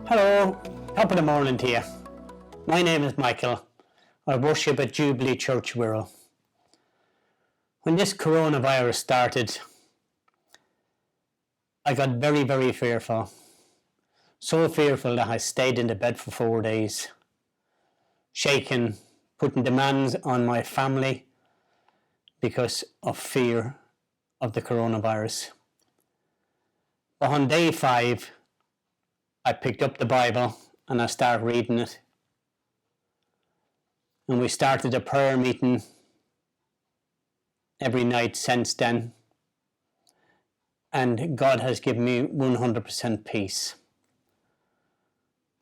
Hello, top of the morning to you. My name is Michael. I worship at Jubilee Church, Wirral. When this coronavirus started, I got very, very fearful. So fearful that I stayed in the bed for 4 days, shaking, putting demands on my family because of fear of the coronavirus. But on day 5, I picked up the Bible and I started reading it. And we started a prayer meeting every night since then. And God has given me 100% peace.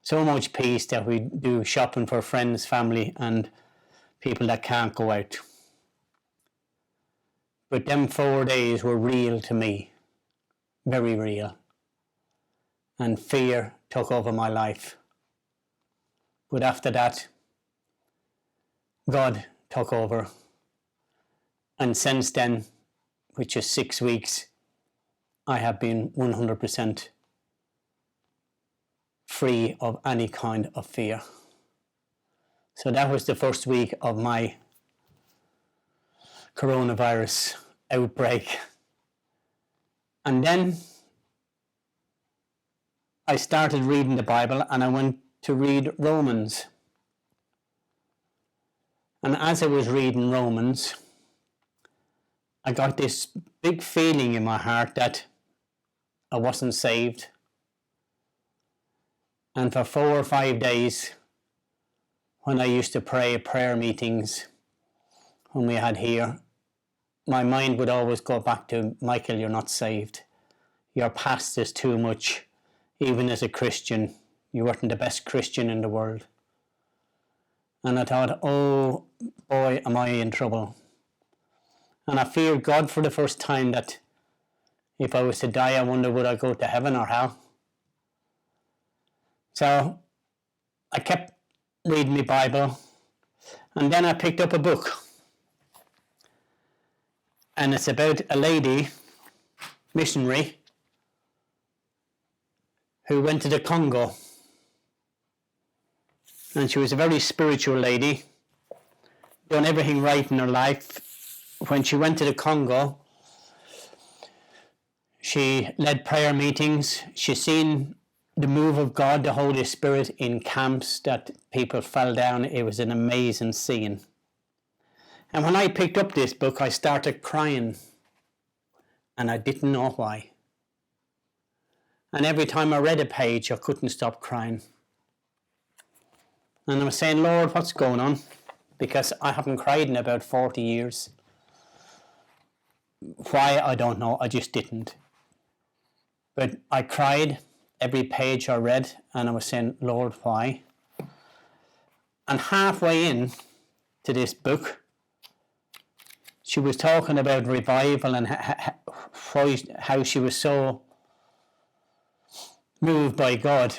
So much peace that we do shopping for friends, family, and people that can't go out. But them 4 days were real to me, very real. And fear took over my life. But after that, God took over. And since then, which is 6 weeks, I have been 100% free of any kind of fear. So that was the first week of my coronavirus outbreak. And then I started reading the Bible and I went to read Romans. And as I was reading Romans, I got this big feeling in my heart that I wasn't saved. And for 4 or 5 days, when I used to pray at prayer meetings, when we had here, my mind would always go back to, Michael, you're not saved. Your past is too much. Even as a Christian, you weren't the best Christian in the world. And I thought, oh boy, am I in trouble. And I feared God for the first time that if I was to die, I wonder would I go to heaven or hell. So I kept reading my Bible, and then I picked up a book. And it's about a lady, missionary, who went to the Congo. And she was a very spiritual lady, done everything right in her life. When she went to the Congo, she led prayer meetings. She seen the move of God, the Holy Spirit, in camps that people fell down. It was an amazing scene. And when I picked up this book, I started crying. And I didn't know why. And every time I read a page, I couldn't stop crying. And I was saying, Lord, what's going on? Because I haven't cried in about 40 years. Why, I don't know. I just didn't. But I cried every page I read, and I was saying, Lord, why? And halfway in to this book, she was talking about revival and how she was so moved by God.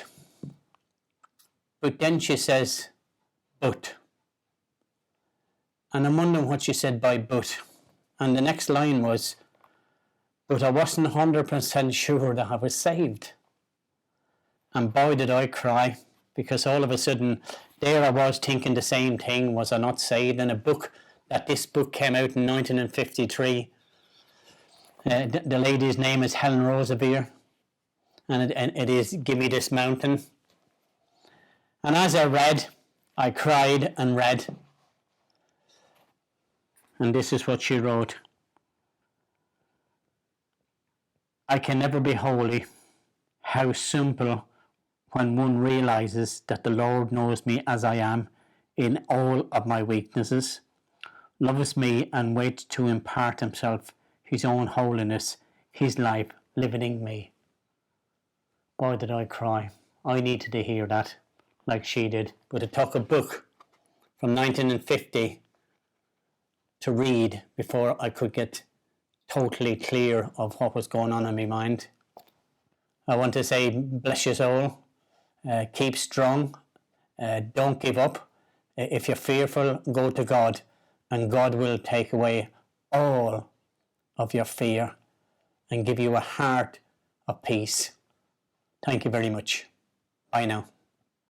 But then she says, but. And I'm wondering what she said by but. And the next line was, but I wasn't 100% sure that I was saved. And boy, did I cry, because all of a sudden, there I was thinking the same thing, was I not saved? And this book came out in 1953. The lady's name is Helen Roseveare. And it is Give Me This Mountain. And as I read, I cried and read. And this is what she wrote. I can never be holy. How simple when one realizes that the Lord knows me as I am in all of my weaknesses, loves me and waits to impart himself, his own holiness, his life living in me. Boy, did I cry. I needed to hear that, like she did. But it took a book from 1950 to read before I could get totally clear of what was going on in my mind. I want to say, bless your soul. Keep strong. Don't give up. If you're fearful, go to God, and God will take away all of your fear and give you a heart of peace. Thank you very much. Bye now.